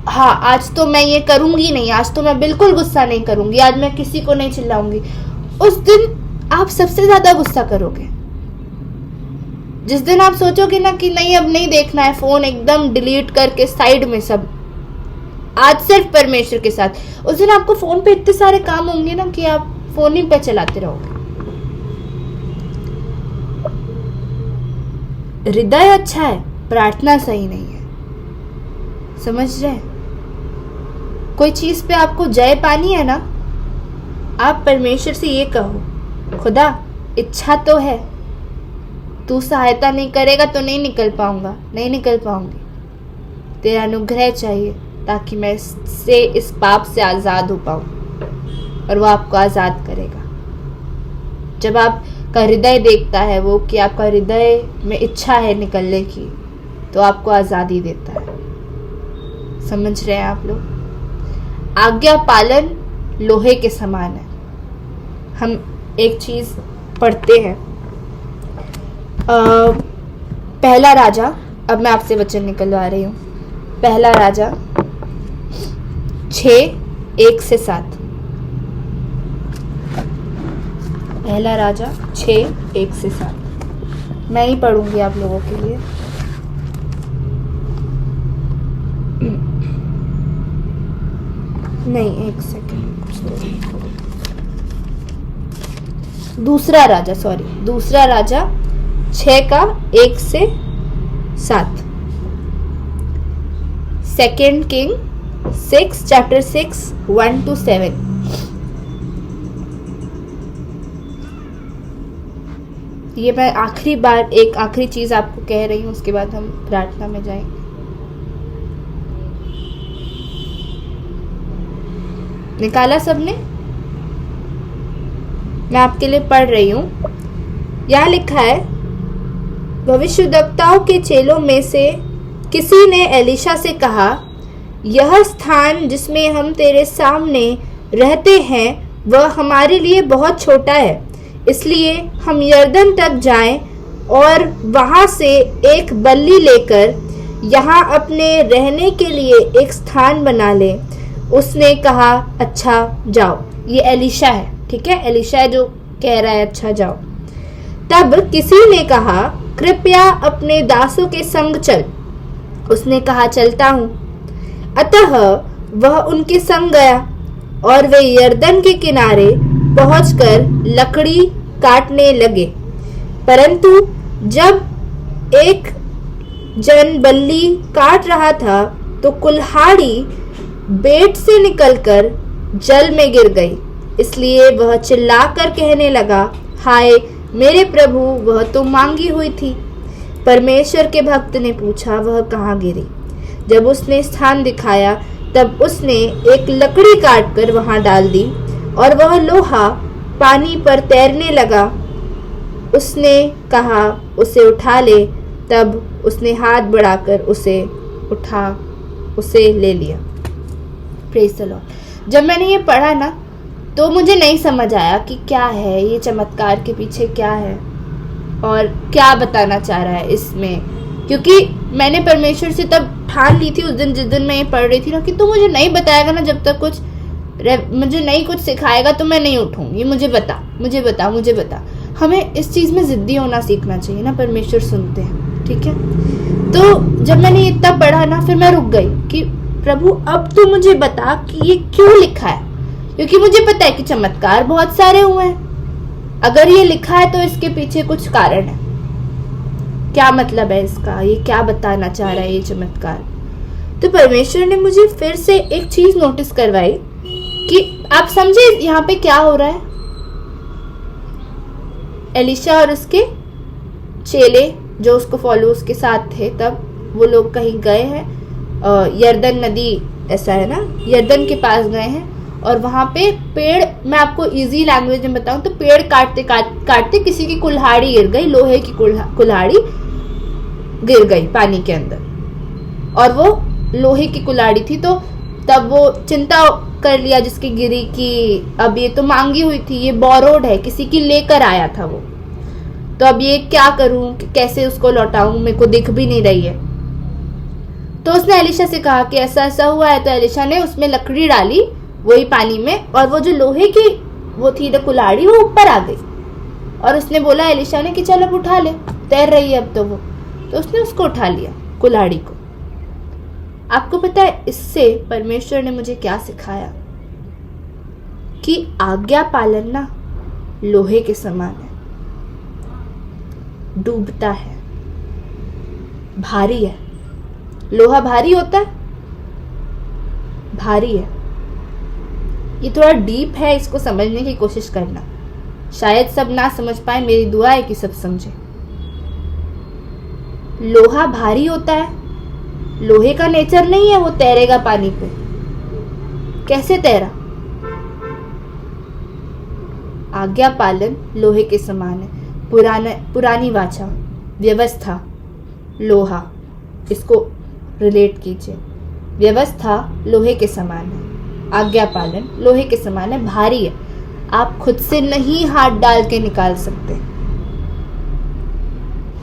हाँ आज तो मैं ये करूंगी नहीं, आज तो मैं बिल्कुल गुस्सा नहीं करूंगी, आज मैं किसी को नहीं चिल्लाऊंगी, उस दिन आप सबसे ज्यादा गुस्सा करोगे। जिस दिन आप सोचोगे ना कि नहीं अब नहीं देखना है, फोन एकदम डिलीट करके साइड में सब, आज सिर्फ परमेश्वर के साथ, उस दिन आपको फोन पे इतने सारे काम होंगे ना कि आप फोन ही पे चलाते रहोगे। हृदय अच्छा है, प्रार्थना सही नहीं है। समझ रहे? कोई चीज पे आपको जय पानी है ना, आप परमेश्वर से ये कहो, खुदा इच्छा तो है, तू सहायता नहीं करेगा तो नहीं निकल पाऊंगा, नहीं निकल पाऊंगी, तेरा अनुग्रह चाहिए ताकि मैं इस पाप से आज़ाद हो पाऊं। और वो आपको आज़ाद करेगा। जब आपका हृदय देखता है वो कि आपका हृदय में इच्छा है निकलने की, तो आपको आज़ादी देता है। समझ रहे हैं आप लोग? आज्ञा पालन लोहे के समान है। हम एक चीज पढ़ते हैं, पहला राजा, अब मैं आपसे वचन निकलवा रही हूँ, पहला राजा 6:1-7। पहला राजा 6:1-7 मैं ही पढ़ूंगी आप लोगों के लिए। नहीं, एक सेकंड, दूसरा राजा 6:1-7। Second king 6 chapter 6 1-7। ये मैं एक आखिरी चीज आपको कह रही हूँ, उसके बाद हम प्रार्थना में जाएंगे। निकाला सबने? मैं आपके लिए पढ़ रही हूँ। यहाँ लिखा है, भविष्यद्वक्ताओं के चेलों में से किसी ने एलीशा से कहा, यह स्थान जिसमें हम तेरे सामने रहते हैं वह हमारे लिए बहुत छोटा है, इसलिए हम यरदन तक जाएं और वहां से एक बल्ली लेकर यहाँ अपने रहने के लिए एक स्थान बना लें। उसने कहा, अच्छा जाओ। ये एलीशा है, ठीक है, एलीशा है जो कह रहा है अच्छा जाओ। तब किसी ने कहा, कृपया अपने दासों के संग चल। उसने कहा, चलता हूँ। अतः वह उनके संग गया और वे यरदन के किनारे पहुंचकर लकड़ी काटने लगे। परंतु जब एक जन बल्ली काट रहा था तो कुल्हाड़ी बेट से निकलकर जल में गिर गई। इसलिए वह चिल्लाकर कहने लगा, हाय मेरे प्रभु, वह तो मांगी हुई थी। परमेश्वर के भक्त ने पूछा, वह कहाँ गिरी? जब उसने स्थान दिखाया तब उसने एक लकड़ी काटकर वहां डाल दी और वह लोहा पानी पर तैरने लगा। उसने कहा, उसे उठा ले। तब उसने हाथ बढ़ाकर उसे ले लिया। Praise the Lord. जब मैंने ये पढ़ा ना तो मुझे नहीं समझ आया कि क्या है ये चमत्कार के पीछे, क्या है और क्या बताना चाह रहा है इसमें, क्योंकि मैंने परमेश्वर से तब ठान ली थी उस दिन, जिस दिन मैं ये पढ़ रही थी ना, कि तू मुझे नहीं बताएगा ना, जब तक मुझे नहीं कुछ सिखाएगा तो मैं नहीं उठूंगी। मुझे बता। हमें इस चीज में जिद्दी होना सीखना चाहिए ना, परमेश्वर सुनते हैं, ठीक है। तो जब मैंने इतना पढ़ा ना, फिर मैं रुक गई कि प्रभु अब तू मुझे बता कि ये क्यों लिखा है, क्योंकि मुझे पता है कि चमत्कार बहुत सारे हुए हैं। अगर ये लिखा है तो इसके पीछे कुछ कारण है। क्या मतलब है इसका, ये क्या बताना चाह रहा है ये चमत्कार? तो परमेश्वर ने मुझे फिर से एक चीज नोटिस करवाई कि आप समझे यहाँ पे क्या हो रहा है। एलीशा और उसके चेले जो उसको फॉलो उसके साथ थे, तब वो लोग कहीं गए हैं, यरदन नदी, ऐसा है ना, यरदन के पास गए हैं और वहां पे पेड़, मैं आपको इजी लैंग्वेज में बताऊं तो पेड़ काटते किसी की कुल्हाड़ी गिर गई, लोहे की कुल्हाड़ी गिर गई पानी के अंदर, और वो लोहे की कुल्हाड़ी थी। तो तब वो चिंता कर लिया जिसकी गिरी कि अब ये तो मांगी हुई थी, ये बोरोड है, किसी की लेकर आया था वो, तो अब ये क्या करूं, कैसे उसको लौटाऊं, मेरे को दिख भी नहीं रही है। तो उसने एलीशा से कहा कि ऐसा ऐसा हुआ है। तो एलीशा ने उसमें लकड़ी डाली वही पानी में, और वो जो लोहे की वो थी ना कुल्हाड़ी, वो ऊपर आ गई। और उसने बोला एलीशा ने कि चल अब उठा ले, तैर रही है अब तो वो। तो उसने उसको उठा लिया, कुल्हाड़ी को। आपको पता है इससे परमेश्वर ने मुझे क्या सिखाया कि आज्ञा पालन ना लोहे के समान है, डूबता है, भारी है। लोहा भारी होता है, भारी है, ये थोड़ा डीप है, इसको समझने की कोशिश करना। शायद सब ना समझ पाए, मेरी दुआ है कि सब समझे। लोहा भारी होता है, लोहे का नेचर नहीं है वो तैरेगा पानी पे। कैसे तैरा? आज्ञा पालन लोहे के समान है। पुरानी वाचा, व्यवस्था, लोहा, इसको रिलेट कीजिए। व्यवस्था लोहे के समान है, आज्ञा पालन लोहे के समान है, भारी है। आप खुद से नहीं हाथ डाल के निकाल सकते।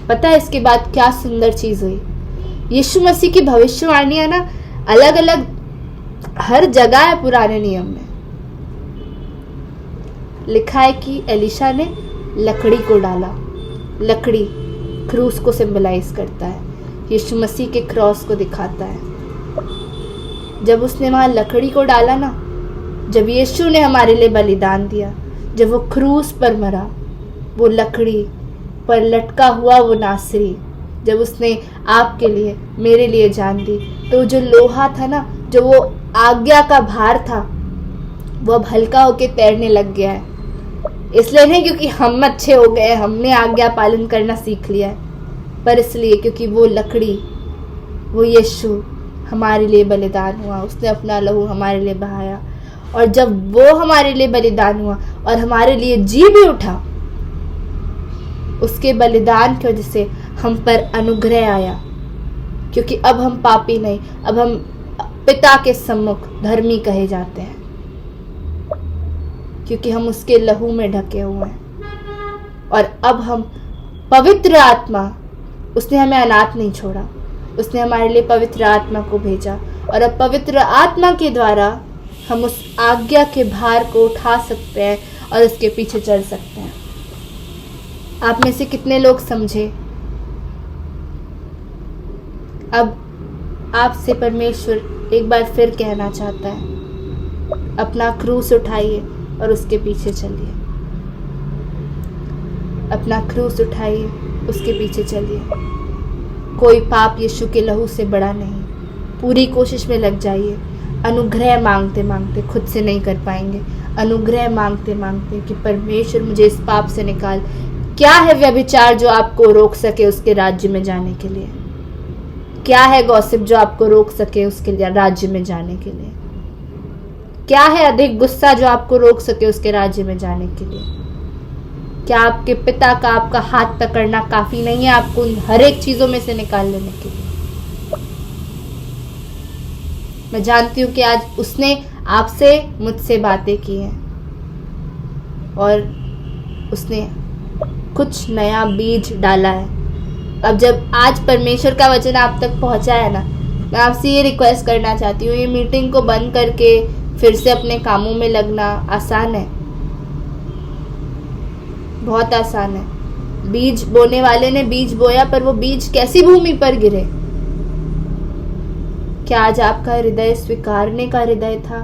पता है इसके बाद क्या सुंदर चीज हुई? यीशु मसीह की भविष्यवाणियां ना अलग अलग हर जगह है पुराने नियम में। लिखा है कि एलिशा ने लकड़ी को डाला। लकड़ी क्रूस को सिंबलाइज करता है, यीशु मसीह के क्रॉस को दिखाता है। जब उसने वहां लकड़ी को डाला ना, जब यीशु ने हमारे लिए बलिदान दिया, जब वो क्रूस पर मरा, वो लकड़ी पर लटका हुआ वो नासरी, जब उसने आपके लिए मेरे लिए जान दी, तो जो लोहा था ना, जो वो आज्ञा का भार था, वो अब हल्का होके तैरने लग गया है। इसलिए नहीं क्योंकि हम अच्छे हो गए, हमने आज्ञा पालन करना सीख लिया है, पर इसलिए क्योंकि वो लकड़ी, वो यीशु हमारे लिए बलिदान हुआ, उसने अपना लहू हमारे लिए बहाया। और जब वो हमारे लिए बलिदान हुआ और हमारे लिए जी भी उठा, उसके बलिदान की वजह से हम पर अनुग्रह आया। क्योंकि अब हम पापी नहीं, अब हम पिता के सम्मुख धर्मी कहे जाते हैं, क्योंकि हम उसके लहू में ढके हुए हैं। और अब हम पवित्र आत्मा, उसने हमें अनाथ नहीं छोड़ा, उसने हमारे लिए पवित्र आत्मा को भेजा। और अब पवित्र आत्मा के द्वारा हम उस आज्ञा के भार को उठा सकते हैं और उसके पीछे चल सकते हैं। आप में से कितने लोग समझे? अब आपसे परमेश्वर एक बार फिर कहना चाहता है, अपना क्रूस उठाइए और उसके पीछे चलिए। अपना क्रूस उठाइए, उसके पीछे चलिए। कोई पाप यीशु के लहू से बड़ा नहीं। पूरी कोशिश में लग जाइए। अनुग्रह मांगते मांगते, खुद से नहीं कर पाएंगे, अनुग्रह मांगते मांगते कि परमेश्वर मुझे इस पाप से निकाल। क्या है व्यभिचार जो आपको रोक सके उसके राज्य में जाने के लिए? क्या है गॉसिप जो आपको रोक सके उसके राज्य में जाने के लिए? क्या है अधिक गुस्सा जो आपको रोक सके उसके राज्य में जाने के लिए? क्या आपके पिता का आपका हाथ पकड़ना काफी नहीं है आपको हर एक चीजों में से निकाल लेने के लिए? मैं जानती हूं कि आज उसने आपसे मुझसे बातें की हैं और उसने कुछ नया बीज डाला है। अब जब आज परमेश्वर का वचन आप तक पहुंचा है ना, मैं आपसे ये रिक्वेस्ट करना चाहती हूँ, ये मीटिंग को बंद करके फिर से अपने कामों में लगना आसान है, बहुत आसान है। बीज बोने वाले ने बीज बोया, पर वो बीज कैसी भूमि पर गिरे? क्या आज आपका हृदय स्वीकारने का हृदय था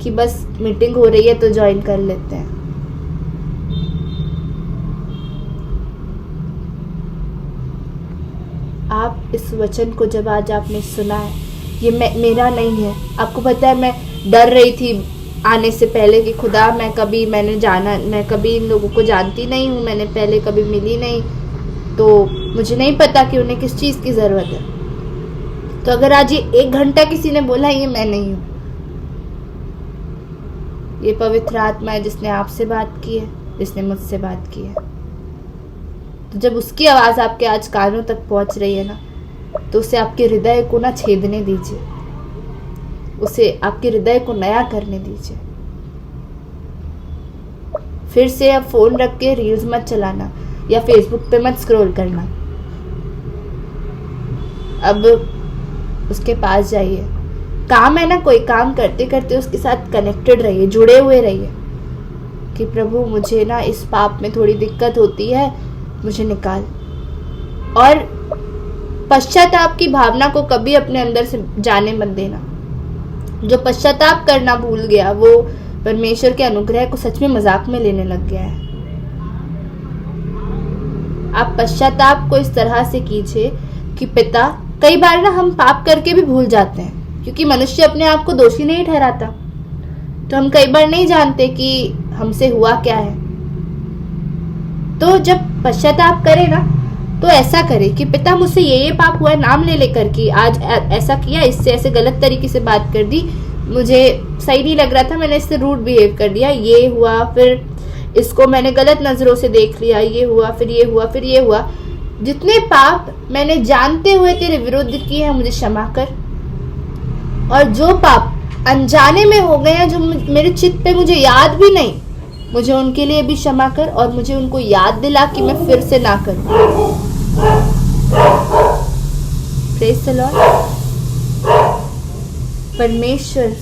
कि बस मीटिंग हो रही है तो ज्वाइन कर लेते हैं? आप इस वचन को जब आज आपने सुना है, ये मेरा नहीं है। आपको पता है मैं डर रही थी आने से पहले कि खुदा मैं कभी इन लोगों को जानती नहीं हूँ, मैंने पहले कभी मिली नहीं, तो मुझे नहीं पता कि उन्हें किस चीज़ की ज़रूरत है। तो अगर आज ये 1 घंटा किसी ने बोला ये मैं नहीं हूँ, ये पवित्र आत्मा है जिसने आपसे बात की है, जिसने मुझसे बात की है। तो जब उसकी आवाज़ आपके आज कानों तक पहुँच रही है ना, तो उसे आपके हृदय को ना छेदने दीजिए, उसे आपके हृदय को नया करने दीजिए। फिर से अब फोन रख के रील्स मत चलाना या फेसबुक पे मत स्क्रॉल करना। अब उसके पास जाइए। काम है ना, कोई काम करते करते उसके साथ कनेक्टेड रहिए, जुड़े हुए रहिए कि प्रभु मुझे ना इस पाप में थोड़ी दिक्कत होती है, मुझे निकाल। और पश्चाताप की भावना को कभी अपने अंदर से जाने मत देना। जो पश्चाताप करना भूल गया वो परमेश्वर के अनुग्रह को सच में मजाक में लेने लग गया है। आप पश्चाताप को इस तरह से कीजिए कि पिता, कई बार ना हम पाप करके भी भूल जाते हैं, क्योंकि मनुष्य अपने आप को दोषी नहीं ठहराता। तो हम कई बार नहीं जानते कि हमसे हुआ क्या है। तो जब पश्चाताप करे ना, तो ऐसा करे कि पिता मुझसे ये पाप हुआ है, नाम ले लेकर कि आज ऐसा किया, इससे ऐसे गलत तरीके से बात कर दी, मुझे सही नहीं लग रहा था, मैंने इससे रूड बिहेव कर दिया, ये हुआ, फिर इसको मैंने गलत नजरों से देख लिया, ये हुआ, फिर ये हुआ, फिर ये हुआ। जितने पाप मैंने जानते हुए तेरे विरुद्ध किए हैं मुझे क्षमा कर, और जो पाप अनजाने में हो गए हैं जो मेरे चित्त पे मुझे याद भी नहीं, मुझे उनके लिए भी क्षमा कर और मुझे उनको याद दिला कि मैं फिर से ना करूं। Praise the Lord. परमेश्वर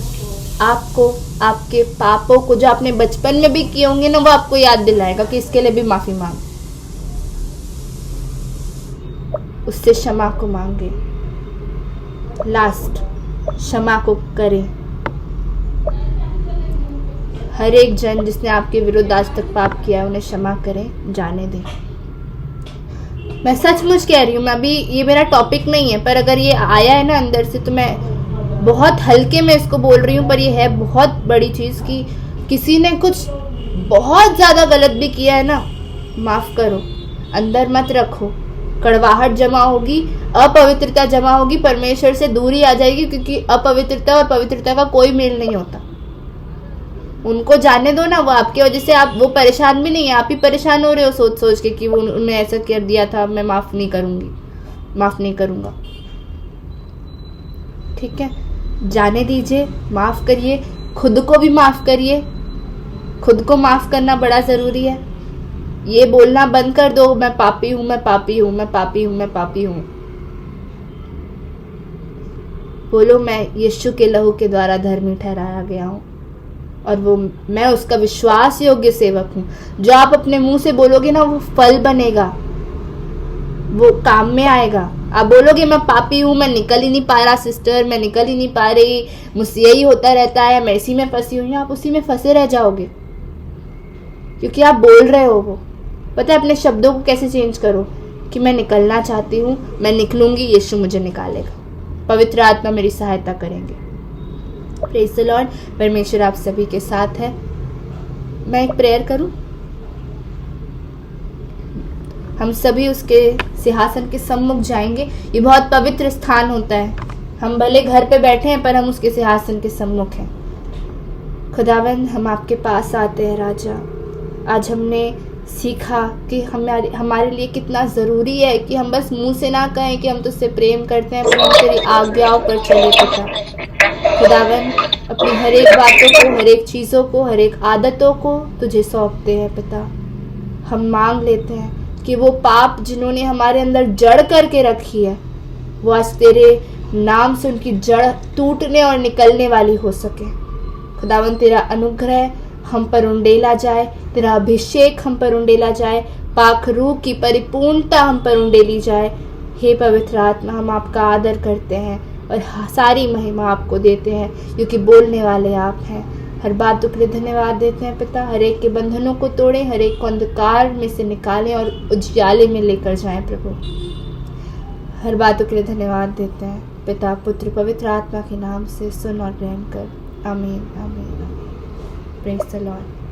आपको आपके पापों को जो आपने बचपन में भी किए होंगे ना, वो आपको याद दिलाएगा कि इसके लिए भी माफी मांग, उससे क्षमा को मांगे, लास्ट क्षमा को करें। हर एक जन जिसने आपके विरुद्ध आज तक पाप किया उन्हें क्षमा करें, जाने दें। मैं सचमुच कह रही हूँ, मैं अभी ये मेरा टॉपिक नहीं है, पर अगर ये आया है ना अंदर से तो मैं बहुत हल्के में इसको बोल रही हूँ, पर ये है बहुत बड़ी चीज़ कि किसी ने कुछ बहुत ज़्यादा गलत भी किया है ना, माफ़ करो, अंदर मत रखो। कड़वाहट जमा होगी, अपवित्रता जमा होगी, परमेश्वर से दूरी आ जाएगी, क्योंकि अपवित्रता और पवित्रता का कोई मेल नहीं होता। उनको जाने दो ना, वो आपकी वजह से आप वो परेशान भी नहीं है, आप ही परेशान हो रहे हो सोच सोच के कि वो उन्होंने ऐसा कर दिया था, मैं माफ़ नहीं करूँगी, माफ़ नहीं करूँगा। ठीक है, जाने दीजिए, माफ़ करिए, खुद को भी माफ़ करिए। खुद को माफ़ करना बड़ा ज़रूरी है। ये बोलना बंद कर दो, मैं पापी हूँ, मैं पापी हूँ, मैं पापी हूँ, मैं पापी हूँ। बोलो मैं यीशु के लहू के द्वारा धर्मी ठहराया गया हूँ और वो मैं उसका विश्वास योग्य सेवक हूँ। जो आप अपने मुंह से बोलोगे ना, वो फल बनेगा, वो काम में आएगा। आप बोलोगे मैं पापी हूँ, मैं निकल ही नहीं पा रहा सिस्टर, मैं निकल ही नहीं पा रही, मुझसे यही होता रहता है, मैं इसी में फंसी हुई हूँ, आप उसी में फंसे रह जाओगे, क्योंकि आप बोल रहे हो। वो पता है, अपने शब्दों को कैसे चेंज करो कि मैं निकलना चाहती हूँ, मैं निकलूंगी, यीशु मुझे निकालेगा, पवित्र आत्मा मेरी सहायता करेंगे। Praise the Lord. परमेश्वर आप सभी के साथ है। मैं एक प्रेयर करूं। हम सभी उसके सिंहासन के सम्मुख जाएंगे। ये बहुत पवित्र स्थान होता है। हम भले घर पे बैठे हैं, पर हम उसके सिंहासन के सम्मुख हैं। खुदावंद, हम आपके पास आते हैं राजा। आज हमने सीखा कि हमारे लिए कितना ज़रूरी है कि हम बस मुंह से ना कहें कि हम तुझसे प्रेम करते हैं, पर हम तेरी आज्ञाओं पर चले पिता। खुदावन, अपनी हर एक बातों को, हर एक चीज़ों को, हर एक आदतों को तुझे सौंपते हैं पिता। हम मांग लेते हैं कि वो पाप जिन्होंने हमारे अंदर जड़ करके रखी है, वो आज तेरे नाम से उनकी जड़ टूटने और निकलने वाली हो सके। खुदावन, तेरा अनुग्रह हम पर उंडेला जाए, तेरा अभिषेक हम पर उंडेला जाए, पाक रूह की परिपूर्णता हम पर उंडेली जाए। हे पवित्र आत्मा, हम आपका आदर करते हैं और सारी महिमा आपको देते हैं, क्योंकि बोलने वाले आप हैं। हर बातों के लिए धन्यवाद देते हैं पिता। हर एक के बंधनों को तोड़ें, हर एक को अंधकार में से निकालें और उजियाले में लेकर जाएं प्रभु। हर बातों के लिए धन्यवाद देते हैं पिता, पुत्र, पवित्र आत्मा के नाम से सुन और रहम कर। आमीन, आमीन, आमीन। Praise the Lord.